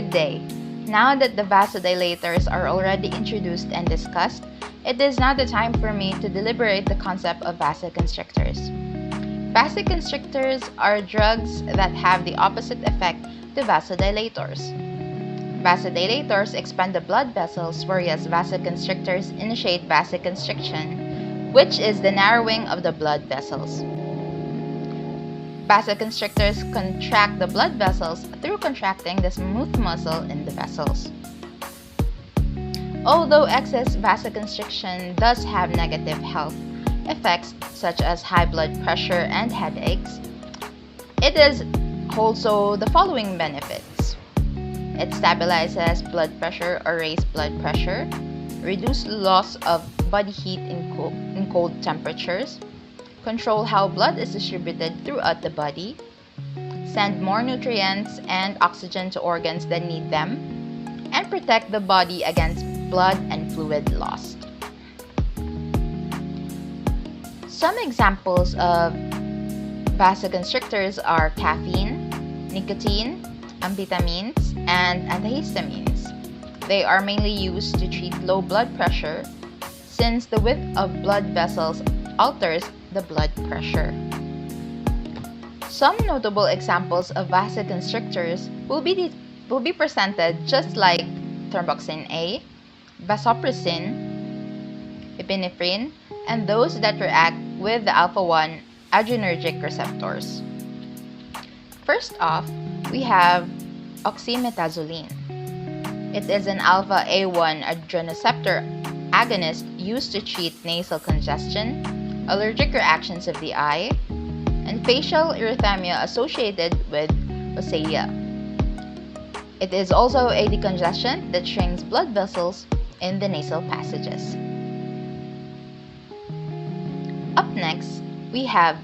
Good day. Now that the vasodilators are already introduced and discussed, it is now the time for me to deliberate the concept of vasoconstrictors. Vasoconstrictors are drugs that have the opposite effect to vasodilators. Vasodilators expand the blood vessels, whereas vasoconstrictors initiate vasoconstriction, which is the narrowing of the blood vessels. Vasoconstrictors contract the blood vessels through contracting the smooth muscle in the vessels. Although excess vasoconstriction does have negative health effects such as high blood pressure and headaches, it has also the following benefits. It stabilizes blood pressure or raises blood pressure, reduces loss of body heat in cold temperatures, control how blood is distributed throughout the body, send more nutrients and oxygen to organs that need them, and protect the body against blood and fluid loss. Some examples of vasoconstrictors are caffeine, nicotine, amphetamines, and antihistamines. They are mainly used to treat low blood pressure since the width of blood vessels alters the blood pressure. Some notable examples of vasoconstrictors will be presented just like thromboxane A, vasopressin, epinephrine, and those that react with the alpha-1 adrenergic receptors. First off, we have oxymetazoline. It is an alpha-A1 adrenoceptor agonist used to treat nasal congestion, allergic reactions of the eye, and facial erythema associated with rosacea. It is also a decongestant that shrinks blood vessels in the nasal passages. Up next, we have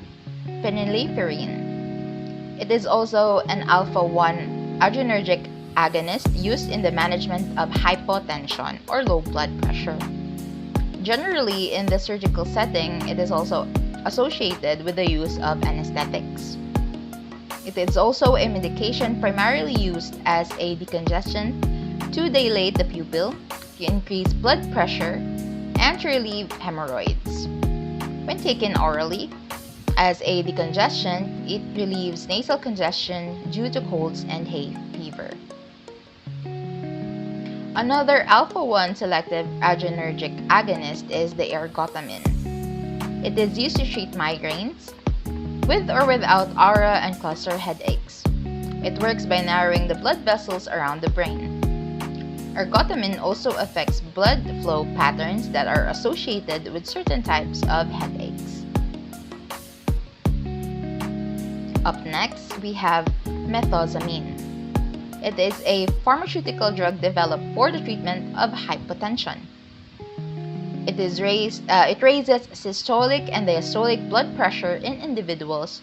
phenylephrine. It is also an alpha-1 adrenergic agonist used in the management of hypotension or low blood pressure. Generally, in the surgical setting, it is also associated with the use of anesthetics. It is also a medication primarily used as a decongestant to dilate the pupil, to increase blood pressure, and to relieve hemorrhoids. When taken orally, as a decongestant, it relieves nasal congestion due to colds and hay fever. Another alpha-1 selective adrenergic agonist is the ergotamine. It is used to treat migraines, with or without aura and cluster headaches. It works by narrowing the blood vessels around the brain. Ergotamine also affects blood flow patterns that are associated with certain types of headaches. Up next, we have methoxamine. It is a pharmaceutical drug developed for the treatment of hypotension. It raises systolic and diastolic blood pressure in individuals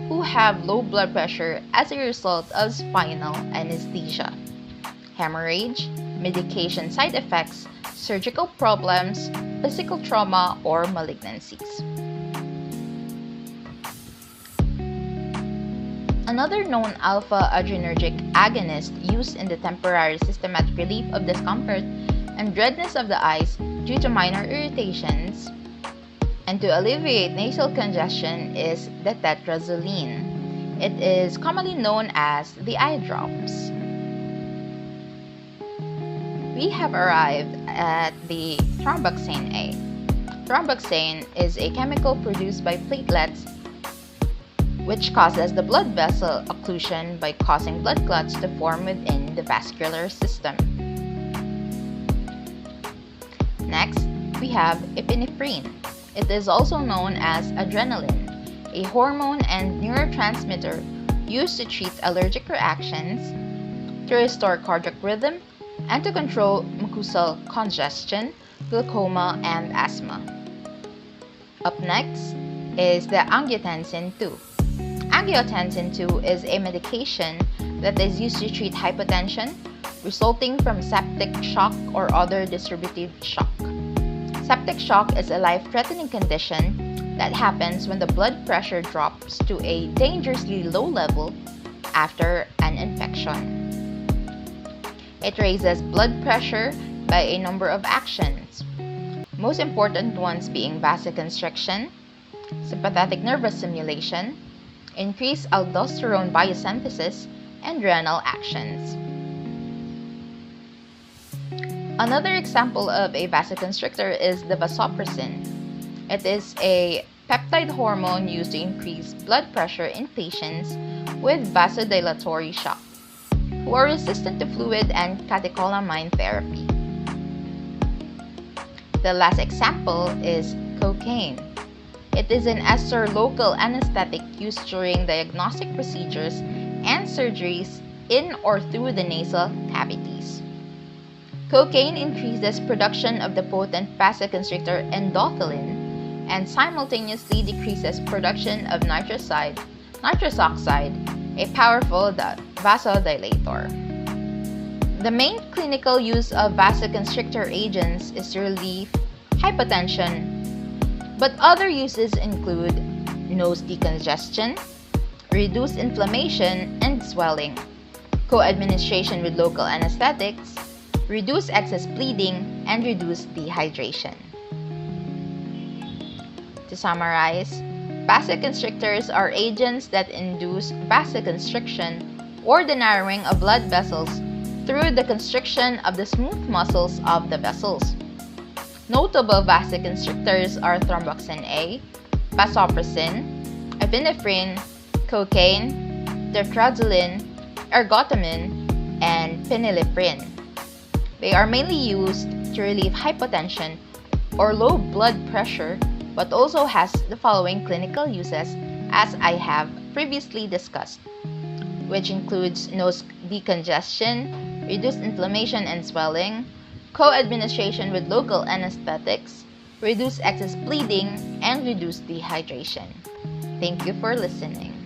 who have low blood pressure as a result of spinal anesthesia, hemorrhage, medication side effects, surgical problems, physical trauma, or malignancies. Another known alpha-adrenergic agonist used in the temporary systematic relief of discomfort and redness of the eyes due to minor irritations and to alleviate nasal congestion is the tetrazoline. It is commonly known as the eye drops. We have arrived at the thromboxane A. Thromboxane is a chemical produced by platelets which causes the blood vessel occlusion by causing blood clots to form within the vascular system. Next, we have epinephrine. It is also known as adrenaline, a hormone and neurotransmitter used to treat allergic reactions, to restore cardiac rhythm, and to control mucosal congestion, glaucoma, and asthma. Up next is the angiotensin II. Angiotensin II is a medication that is used to treat hypotension resulting from septic shock or other distributive shock. Septic shock is a life-threatening condition that happens when the blood pressure drops to a dangerously low level after an infection. It raises blood pressure by a number of actions, most important ones being vasoconstriction, sympathetic nervous stimulation, increased aldosterone biosynthesis, and renal actions. Another example of a vasoconstrictor is the vasopressin. It is a peptide hormone used to increase blood pressure in patients with vasodilatory shock who are resistant to fluid and catecholamine therapy. The last example is cocaine. It is an ester local anesthetic used during diagnostic procedures and surgeries in or through the nasal cavities. Cocaine increases production of the potent vasoconstrictor endothelin and simultaneously decreases production of nitrous oxide, a powerful vasodilator. The main clinical use of vasoconstrictor agents is to relieve hypotension, but other uses include nose decongestion, reduce inflammation and swelling, co-administration with local anesthetics, reduce excess bleeding, and reduce dehydration. To summarize, vasoconstrictors are agents that induce vasoconstriction or the narrowing of blood vessels through the constriction of the smooth muscles of the vessels. Notable vasoconstrictors are thromboxane A, vasopressin, epinephrine, cocaine, tetracycline, ergotamine, and phenylephrine. They are mainly used to relieve hypotension or low blood pressure, but also has the following clinical uses as I have previously discussed, which includes nose decongestion, reduced inflammation and swelling, co-administration with local anesthetics, reduce excess bleeding, and reduce dehydration. Thank you for listening.